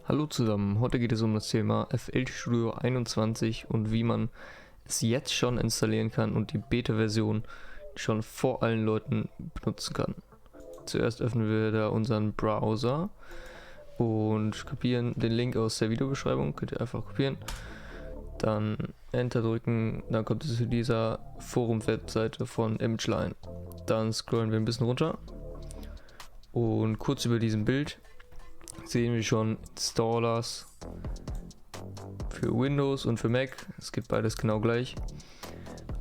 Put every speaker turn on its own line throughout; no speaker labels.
Hallo zusammen, heute geht es um das Thema FL Studio 21 und wie man es jetzt schon installieren kann und die Beta-Version schon vor allen Leuten benutzen kann. Zuerst öffnen wir da unseren Browser und kopieren den Link aus der Videobeschreibung, könnt ihr einfach kopieren. Dann Enter drücken, dann kommt es zu dieser Forum-Webseite von ImageLine. Dann scrollen wir ein bisschen runter und kurz über diesem Bild sehen wir schon Installers für Windows und für Mac. Es geht beides genau gleich.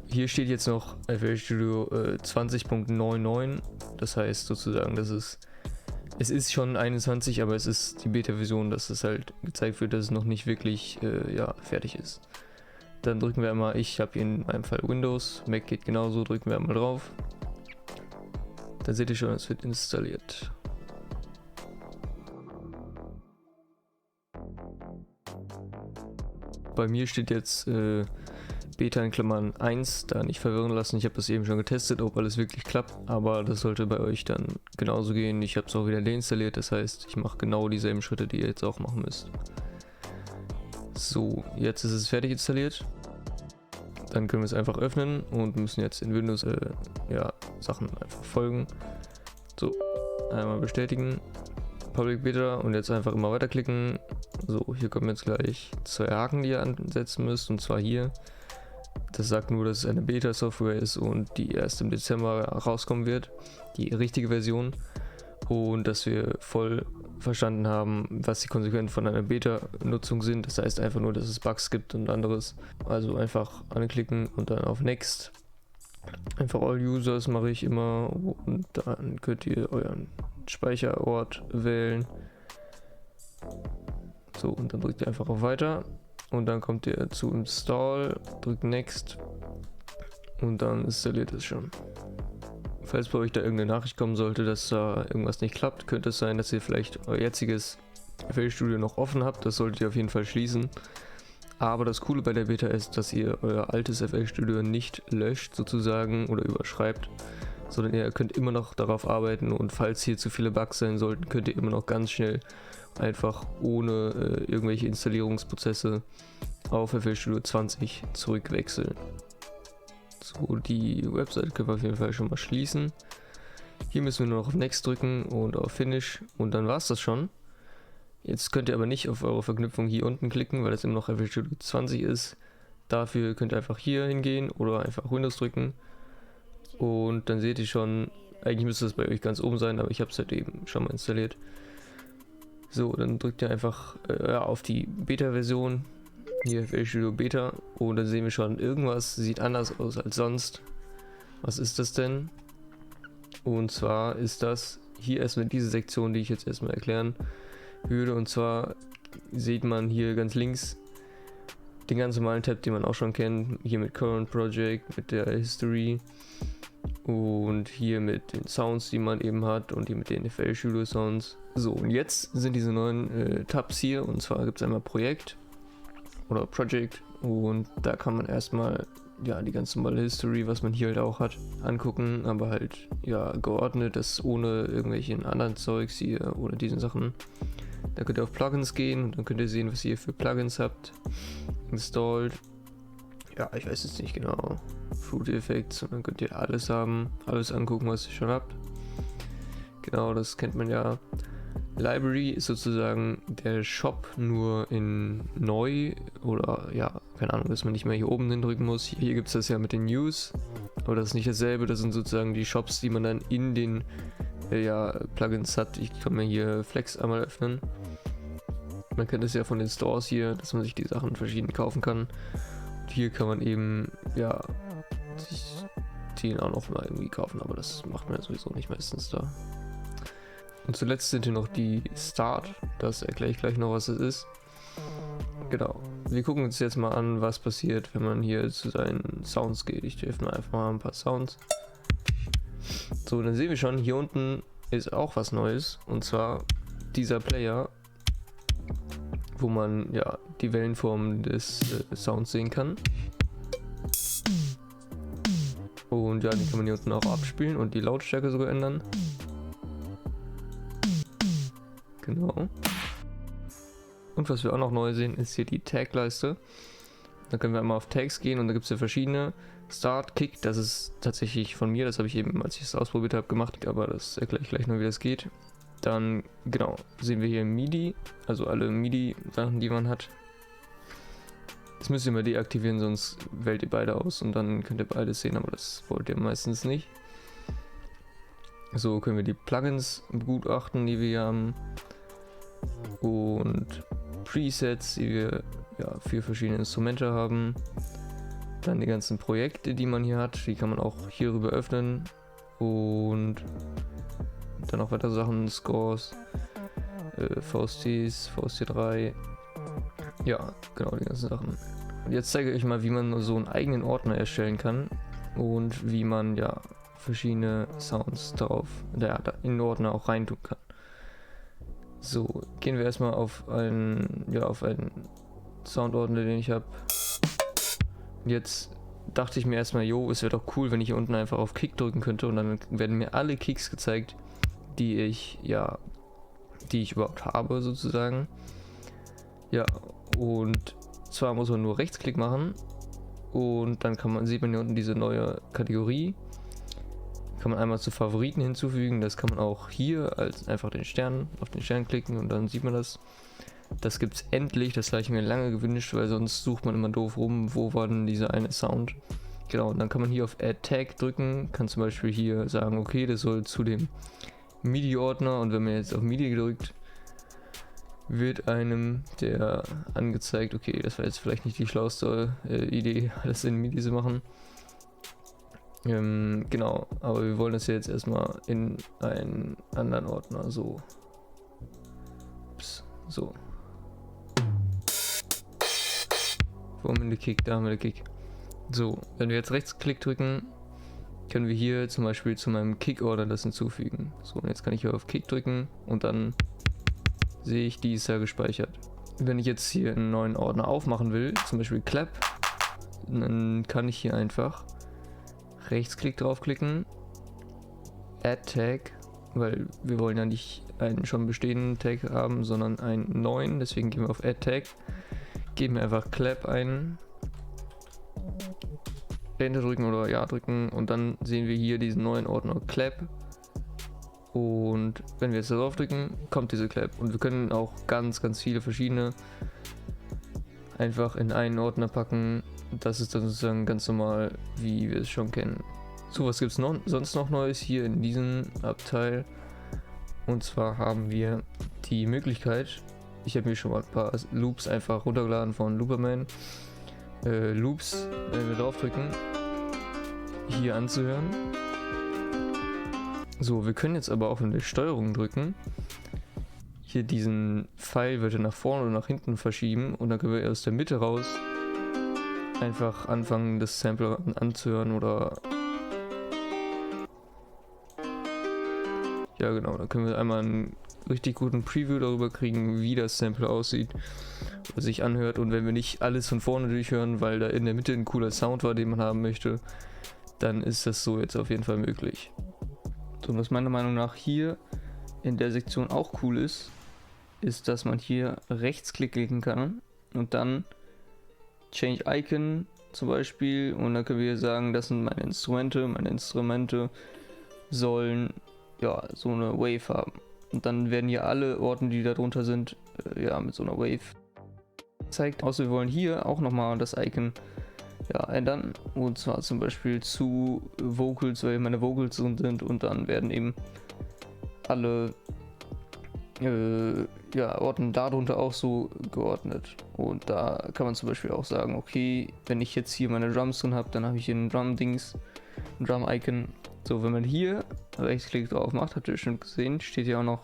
Hier steht jetzt noch FL Studio 20.99. Das heißt sozusagen, es ist schon 21, aber es ist die Beta-Version, dass es halt gezeigt wird, dass es noch nicht wirklich fertig ist. Dann drücken wir einmal, ich habe hier in meinem Fall Windows, Mac geht genauso, drücken wir einmal drauf. Dann seht ihr schon, es wird installiert. Bei mir steht jetzt Beta in Klammern 1, da nicht verwirren lassen. Ich habe das eben schon getestet, ob alles wirklich klappt, aber das sollte bei euch dann genauso gehen. Ich habe es auch wieder deinstalliert, das heißt, ich mache genau dieselben Schritte, die ihr jetzt auch machen müsst. So, jetzt ist es fertig installiert. Dann können wir es einfach öffnen und müssen jetzt in Windows Sachen einfach folgen. So, einmal bestätigen. Public Beta und jetzt einfach immer weiterklicken. So, hier kommen jetzt gleich 2 Haken, die ihr ansetzen müsst, und zwar hier. Das sagt nur, dass es eine Beta-Software ist und die erst im Dezember rauskommen wird, die richtige Version, und dass wir voll verstanden haben, was die Konsequenzen von einer Beta-Nutzung sind. Das heißt einfach nur, dass es Bugs gibt und anderes. Also einfach anklicken und dann auf Next. Einfach All Users mache ich immer und dann könnt ihr euren Speicherort wählen. So, und dann drückt ihr einfach auf Weiter und dann kommt ihr zu Install, drückt Next und dann installiert es schon. Falls bei euch da irgendeine Nachricht kommen sollte, dass da irgendwas nicht klappt, könnte es sein, dass ihr vielleicht euer jetziges FL Studio noch offen habt. Das solltet ihr auf jeden Fall schließen. Aber das Coole bei der Beta ist, dass ihr euer altes FL Studio nicht löscht sozusagen oder überschreibt, sondern ihr könnt immer noch darauf arbeiten, und falls hier zu viele Bugs sein sollten, könnt ihr immer noch ganz schnell einfach ohne irgendwelche Installierungsprozesse auf FL Studio 20 zurückwechseln. So, die Website können wir auf jeden Fall schon mal schließen. Hier müssen wir nur noch auf Next drücken und auf Finish und dann war es das schon. Jetzt könnt ihr aber nicht auf eure Verknüpfung hier unten klicken, weil das immer noch FL Studio 20 ist. Dafür könnt ihr einfach hier hingehen oder einfach Windows drücken. Und dann seht ihr schon, eigentlich müsste das bei euch ganz oben sein, aber ich habe es halt eben schon mal installiert. So, dann drückt ihr einfach auf die Beta-Version, hier FL Studio Beta, und dann sehen wir schon, irgendwas sieht anders aus als sonst. Was ist das denn? Und zwar ist das hier erstmal diese Sektion, die ich jetzt erstmal erklären würde, und zwar sieht man hier ganz links den ganz normalen Tab, den man auch schon kennt, hier mit Current Project, mit der History und hier mit den Sounds, die man eben hat, und hier mit den FL Studio Sounds. So, und jetzt sind diese neuen Tabs hier, und zwar gibt es einmal Projekt oder Project, und da kann man erstmal die ganz normale History, was man hier halt auch hat, angucken, aber halt geordnet, das ohne irgendwelchen anderen Zeugs hier, ohne diesen Sachen. Da könnt ihr auf Plugins gehen und dann könnt ihr sehen, was ihr für Plugins habt installed. Ja, ich weiß jetzt nicht genau. Fruit Effects, und dann könnt ihr alles haben, alles angucken, was ihr schon habt. Genau, das kennt man ja. Library ist sozusagen der Shop nur in neu, oder keine Ahnung, dass man nicht mehr hier oben hindrücken muss. Hier gibt es das ja mit den News, aber das ist nicht dasselbe. Das sind sozusagen die Shops, die man dann in den Plugins hat. Ich kann mir hier Flex einmal öffnen. Man kennt es ja von den Stores hier, dass man sich die Sachen verschieden kaufen kann. Und hier kann man eben sich den auch noch mal irgendwie kaufen, aber das macht man ja sowieso nicht meistens da. Und zuletzt sind hier noch die Start, das erkläre ich gleich noch, was es ist. Genau, wir gucken uns jetzt mal an, was passiert, wenn man hier zu seinen Sounds geht. Ich öffne einfach mal ein paar Sounds. So, dann sehen wir schon, hier unten ist auch was Neues, und zwar dieser Player, wo man die Wellenform des Sounds sehen kann. Und den kann man hier unten auch abspielen und die Lautstärke sogar ändern. Genau. Und was wir auch noch neu sehen, ist hier die Tag-Leiste. Da können wir einmal auf Tags gehen und da gibt es ja verschiedene. Start, Kick, das ist tatsächlich von mir, das habe ich eben, als ich es ausprobiert habe, gemacht, aber das erkläre ich gleich noch, wie das geht. Dann, genau, sehen wir hier MIDI, also alle MIDI-Sachen, die man hat. Das müsst ihr mal deaktivieren, sonst wählt ihr beide aus und dann könnt ihr beides sehen, aber das wollt ihr meistens nicht. So können wir die Plugins begutachten, die wir hier haben. Und Presets, die wir ja, für verschiedene Instrumente haben. Dann die ganzen Projekte, die man hier hat, die kann man auch hierüber öffnen. Und dann auch weitere Sachen, Scores, VSTs, VST3. Ja, genau, die ganzen Sachen. Und jetzt zeige ich euch mal, wie man so einen eigenen Ordner erstellen kann. Und wie man ja verschiedene Sounds darauf, in den Ordner auch reintun kann. So, gehen wir erstmal auf einen Soundordner, den ich habe. Jetzt dachte ich mir erstmal, jo, es wäre doch cool, wenn ich hier unten einfach auf Kick drücken könnte und dann werden mir alle Kicks gezeigt, die ich überhaupt habe, sozusagen. Ja, und zwar muss man nur Rechtsklick machen und dann sieht man hier unten diese neue Kategorie. Kann man einmal zu Favoriten hinzufügen, das kann man auch hier als einfach auf den Stern klicken und dann sieht man das. Das gibt's endlich, das habe ich mir lange gewünscht, weil sonst sucht man immer doof rum, wo war denn dieser eine Sound. Genau, und dann kann man hier auf Add Tag drücken, kann zum Beispiel hier sagen, okay, das soll zu dem MIDI-Ordner, und wenn man jetzt auf MIDI drückt, wird einem der angezeigt, okay, das war jetzt vielleicht nicht die schlauste Idee, alles in MIDI zu machen. Genau, aber wir wollen das jetzt erstmal in einen anderen Ordner, so. Ups, so. Wo haben wir den Kick? Da haben wir den Kick. So, wenn wir jetzt Rechtsklick drücken, können wir hier zum Beispiel zu meinem Kick-Order das hinzufügen. So, und jetzt kann ich hier auf Kick drücken und dann sehe ich, die ist ja gespeichert. Wenn ich jetzt hier einen neuen Ordner aufmachen will, zum Beispiel Clap, dann kann ich hier einfach Rechtsklick draufklicken, Add Tag, weil wir wollen ja nicht einen schon bestehenden Tag haben, sondern einen neuen, deswegen gehen wir auf Add Tag, geben wir einfach Clap ein, Enter drücken oder Ja drücken und dann sehen wir hier diesen neuen Ordner Clap. Und wenn wir jetzt darauf drücken, kommt diese Clap. Und wir können auch ganz, ganz viele verschiedene einfach in einen Ordner packen. Das ist dann sozusagen ganz normal, wie wir es schon kennen. So, was gibt es sonst noch Neues hier in diesem Abteil? Und zwar haben wir die Möglichkeit, ich habe mir schon mal ein paar Loops einfach runtergeladen von Looperman. Loops, wenn wir drauf drücken, hier anzuhören. So, wir können jetzt aber auch, wenn wir Steuerung drücken, hier diesen Pfeil wird nach vorne oder nach hinten verschieben und dann können wir aus der Mitte raus einfach anfangen, das Sample anzuhören oder ja genau, dann können wir einmal einen richtig guten Preview darüber kriegen, wie das Sample aussieht oder sich anhört, und wenn wir nicht alles von vorne durchhören, weil da in der Mitte ein cooler Sound war, den man haben möchte, dann ist das so jetzt auf jeden Fall möglich. So, und was meiner Meinung nach hier in der Sektion auch cool ist, dass man hier Rechtsklick klicken kann und dann Change Icon zum Beispiel, und dann können wir sagen, das sind meine Instrumente. Meine Instrumente sollen ja so eine Wave haben. Und dann werden hier alle Orte, die da drunter sind, ja mit so einer Wave gezeigt. Außer wir wollen hier auch nochmal das Icon ändern, und zwar zum Beispiel zu Vocals, weil meine Vocals sind, und dann werden eben alle Orten darunter auch so geordnet. Und da kann man zum Beispiel auch sagen, okay, wenn ich jetzt hier meine Drums drin habe, dann habe ich hier ein Drum-Dings, ein Drum-Icon. So, wenn man hier Rechtsklick drauf macht, habt ihr bestimmt gesehen, steht hier auch noch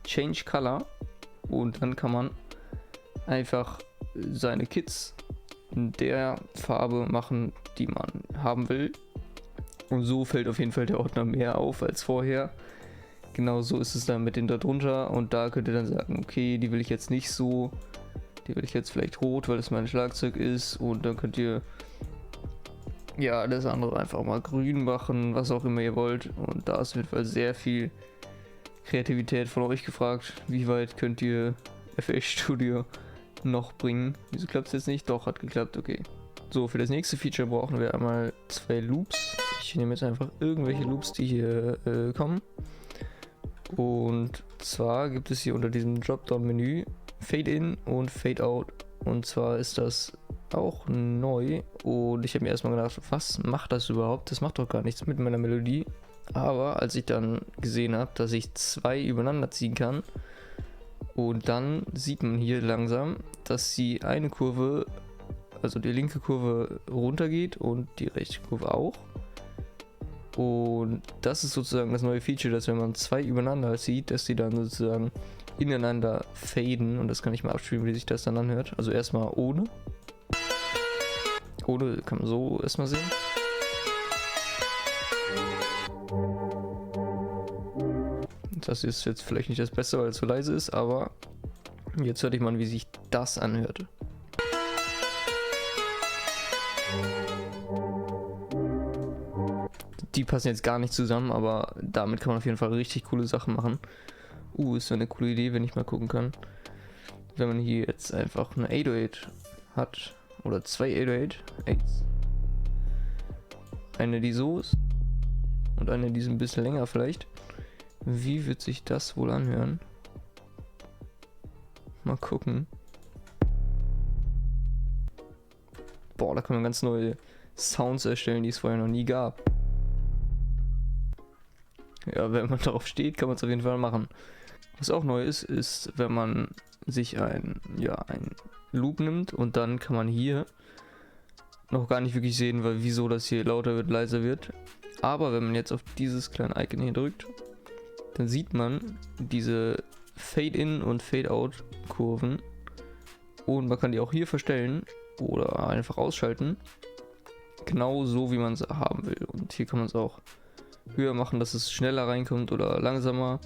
Change Color, und dann kann man einfach seine Kits in der Farbe machen, die man haben will. Und so fällt auf jeden Fall der Ordner mehr auf als vorher. Genauso ist es dann mit den da drunter, und da könnt ihr dann sagen, okay, die will ich jetzt nicht so, die will ich jetzt vielleicht rot, weil das mein Schlagzeug ist, und dann könnt ihr ja das andere einfach mal grün machen, was auch immer ihr wollt. Und da ist auf jeden Fall sehr viel Kreativität von euch gefragt. Wie weit könnt ihr FL Studio noch bringen. Wieso klappt es jetzt nicht? Doch, hat geklappt, okay. So, für das nächste Feature brauchen wir einmal 2 Loops. Ich nehme jetzt einfach irgendwelche Loops, die hier kommen. Und zwar gibt es hier unter diesem Dropdown-Menü Fade In und Fade Out. Und zwar ist das auch neu. Und ich habe mir erstmal gedacht, was macht das überhaupt? Das macht doch gar nichts mit meiner Melodie. Aber als ich dann gesehen habe, dass ich 2 übereinander ziehen kann, und dann sieht man hier langsam, dass die eine Kurve, also die linke Kurve runtergeht und die rechte Kurve auch. Und das ist sozusagen das neue Feature, dass wenn man 2 übereinander zieht, dass die dann sozusagen ineinander faden. Und das kann ich mal abspielen, wie sich das dann anhört. Also erstmal ohne. Ohne kann man so erstmal sehen. Das ist jetzt vielleicht nicht das Beste, weil es so leise ist, aber jetzt hörte ich mal, wie sich das anhörte. Die passen jetzt gar nicht zusammen, aber damit kann man auf jeden Fall richtig coole Sachen machen. Ist so eine coole Idee, wenn ich mal gucken kann. Wenn man hier jetzt einfach eine 808 hat, oder 2 808s. Eine, die so ist und eine, die ist ein bisschen länger vielleicht. Wie wird sich das wohl anhören? Mal gucken. Boah, da kann man ganz neue Sounds erstellen, die es vorher noch nie gab. Ja, wenn man darauf steht, kann man es auf jeden Fall machen. Was auch neu ist, ist, wenn man sich ein Loop nimmt und dann kann man hier noch gar nicht wirklich sehen, weil wieso das hier lauter wird, leiser wird. Aber wenn man jetzt auf dieses kleine Icon hier drückt, dann sieht man diese Fade-In und Fade-Out-Kurven und man kann die auch hier verstellen oder einfach ausschalten, genau so wie man es haben will. Und hier kann man es auch höher machen, dass es schneller reinkommt oder langsamer.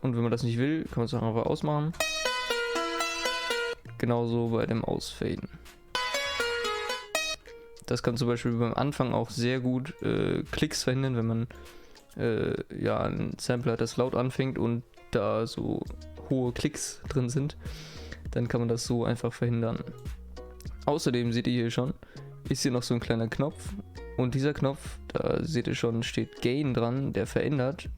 Und wenn man das nicht will, kann man es auch einfach ausmachen. Genauso bei dem Ausfaden. Das kann zum Beispiel beim Anfang auch sehr gut Klicks verhindern, wenn man ein Sampler hat, das laut anfängt und da so hohe Klicks drin sind, dann kann man das so einfach verhindern. Außerdem seht ihr hier schon, ist hier noch so ein kleiner Knopf und dieser Knopf, da seht ihr schon, steht Gain dran, der verändert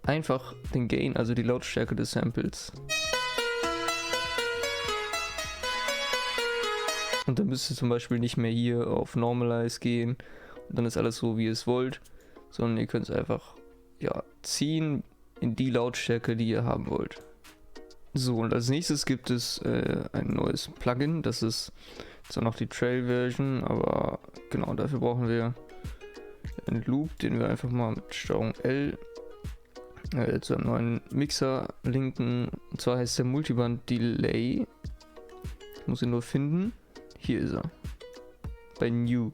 einfach den Gain, also die Lautstärke des Samples. Und dann müsst ihr zum Beispiel nicht mehr hier auf Normalize gehen und dann ist alles so, wie ihr es wollt, sondern ihr könnt es einfach ziehen in die Lautstärke, die ihr haben wollt. So, und als nächstes gibt es ein neues Plugin, das ist zwar noch die Trail-Version, aber genau dafür brauchen wir einen Loop, den wir einfach mal mit Steuerung L zu einem neuen Mixer linken. Und zwar heißt der Multiband Delay. Ich muss ihn nur finden. Hier ist er. Bei New.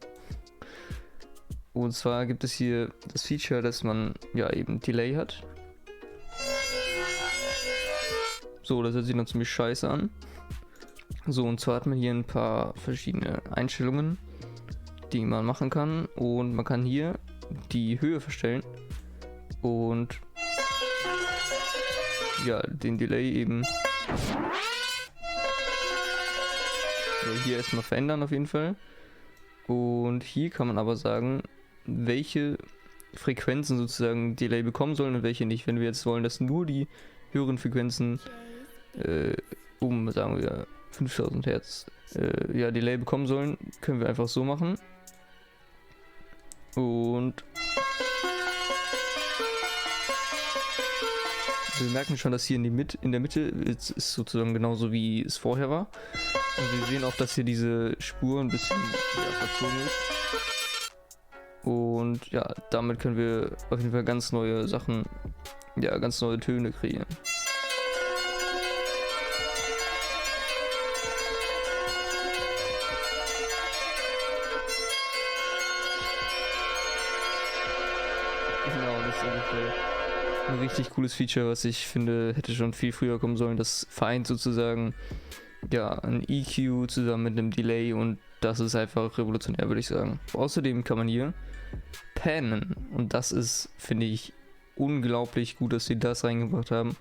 Und zwar gibt es hier das Feature, dass man eben Delay hat. So, das hört sich dann ziemlich scheiße an. So, und zwar hat man hier ein paar verschiedene Einstellungen, die man machen kann. Und man kann hier die Höhe verstellen. Und den Delay eben hier erstmal verändern auf jeden Fall. Und hier kann man aber sagen, welche Frequenzen sozusagen Delay bekommen sollen und welche nicht. Wenn wir jetzt wollen, dass nur die höheren Frequenzen sagen wir 5000 Hertz Delay bekommen sollen, können wir einfach so machen. Und wir merken schon, dass hier in der Mitte ist sozusagen genauso wie es vorher war. Und wir sehen auch, dass hier diese Spur ein bisschen verzogen ist. Und damit können wir auf jeden Fall ganz neue Sachen, ganz neue Töne kreieren. Genau, das ist ungefähr ein richtig cooles Feature, was ich finde, hätte schon viel früher kommen sollen. Das vereint sozusagen ein EQ zusammen mit einem Delay und das ist einfach revolutionär, würde ich sagen. Außerdem kann man hier pannen und das ist, finde ich, unglaublich gut, dass sie das reingebracht haben.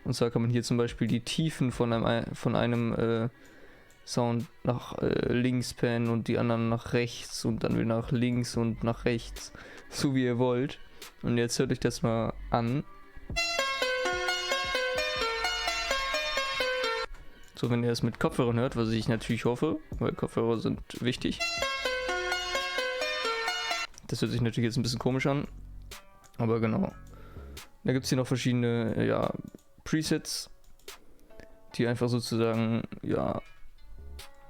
Und zwar kann man hier zum Beispiel die Tiefen von einem Sound nach links pennen und die anderen nach rechts und dann wieder nach links und nach rechts, so wie ihr wollt. Und jetzt hört euch das mal an. So, wenn ihr es mit Kopfhörern hört, was ich natürlich hoffe, weil Kopfhörer sind wichtig. Das hört sich natürlich jetzt ein bisschen komisch an, aber genau. Da gibt es hier noch verschiedene, ja, Presets, die einfach sozusagen, ja,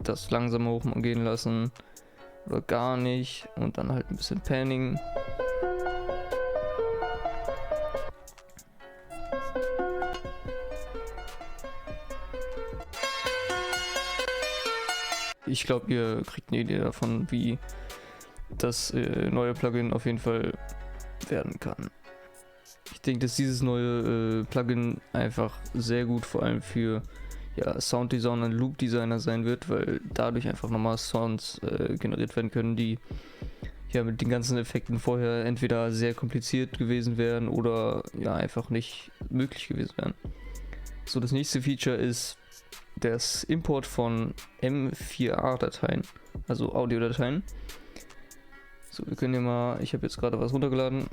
das langsamer hochgehen lassen oder gar nicht und dann halt ein bisschen Panning. Ich glaube, ihr kriegt eine Idee davon, wie das neue Plugin auf jeden Fall werden kann. Ich denke, dass dieses neue Plugin einfach sehr gut vor allem für Sounddesigner und Loop Designer sein wird, weil dadurch einfach nochmal Sounds generiert werden können, die ja mit den ganzen Effekten vorher entweder sehr kompliziert gewesen wären oder ja einfach nicht möglich gewesen wären. So, das nächste Feature ist das Import von M4A-Dateien, also Audiodateien. So, wir können hier mal, ich habe jetzt gerade was runtergeladen.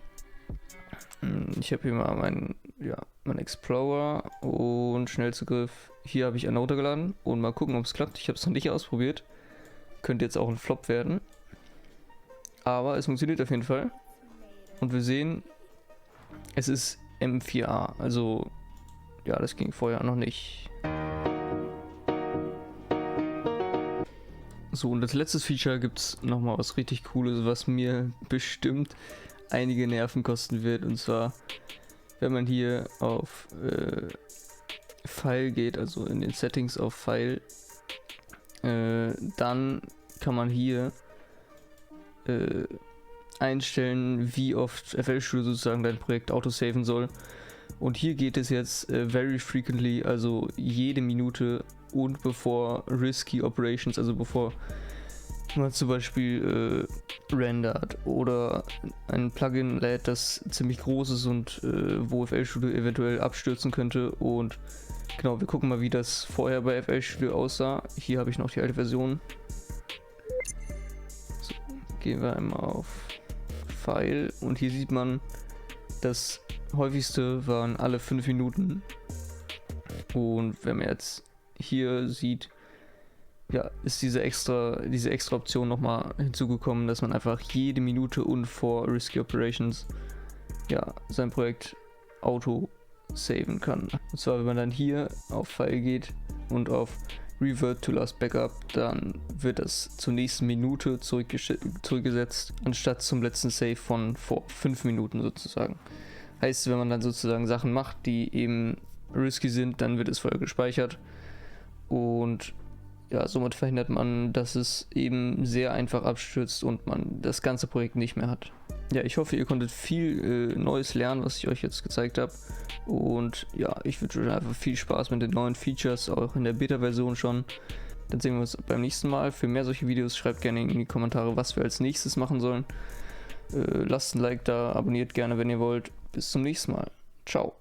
Ich habe hier mal meinen Explorer und Schnellzugriff. Hier habe ich einen runtergeladen und mal gucken, ob es klappt. Ich habe es noch nicht ausprobiert. Könnte jetzt auch ein Flop werden. Aber es funktioniert auf jeden Fall. Und wir sehen, es ist M4A. Also, ja, das ging vorher noch nicht. So, und als letztes Feature gibt es nochmal was richtig Cooles, was mir bestimmt einige Nerven kosten wird. Und zwar, wenn man hier auf File geht, also in den Settings auf File, dann kann man hier einstellen, wie oft FL Studio sozusagen dein Projekt autosaven soll. Und hier geht es jetzt very frequently, also jede Minute und bevor risky operations, also bevor man zum Beispiel rendert oder ein Plugin lädt, das ziemlich groß ist und wo FL Studio eventuell abstürzen könnte. Und genau, wir gucken mal, wie das vorher bei FL Studio aussah. Hier habe ich noch die alte Version. So, gehen wir einmal auf File und hier sieht man, das häufigste waren alle 5 Minuten. Und wenn man jetzt hier sieht, ja, ist diese extra Option nochmal hinzugekommen, dass man einfach jede Minute und vor Risky Operations sein Projekt auto saven kann. Und zwar, wenn man dann hier auf File geht und auf Revert to Last Backup, dann wird das zur nächsten Minute zurückgesetzt, anstatt zum letzten Save von vor 5 Minuten sozusagen. Heißt, wenn man dann sozusagen Sachen macht, die eben risky sind, dann wird es vorher gespeichert und ja, somit verhindert man, dass es eben sehr einfach abstürzt und man das ganze Projekt nicht mehr hat. Ja, ich hoffe, ihr konntet viel Neues lernen, was ich euch jetzt gezeigt habe. Und ja, ich wünsche euch einfach viel Spaß mit den neuen Features, auch in der Beta-Version schon. Dann sehen wir uns beim nächsten Mal. Für mehr solche Videos schreibt gerne in die Kommentare, was wir als nächstes machen sollen. Lasst ein Like da, abonniert gerne, wenn ihr wollt. Bis zum nächsten Mal. Ciao.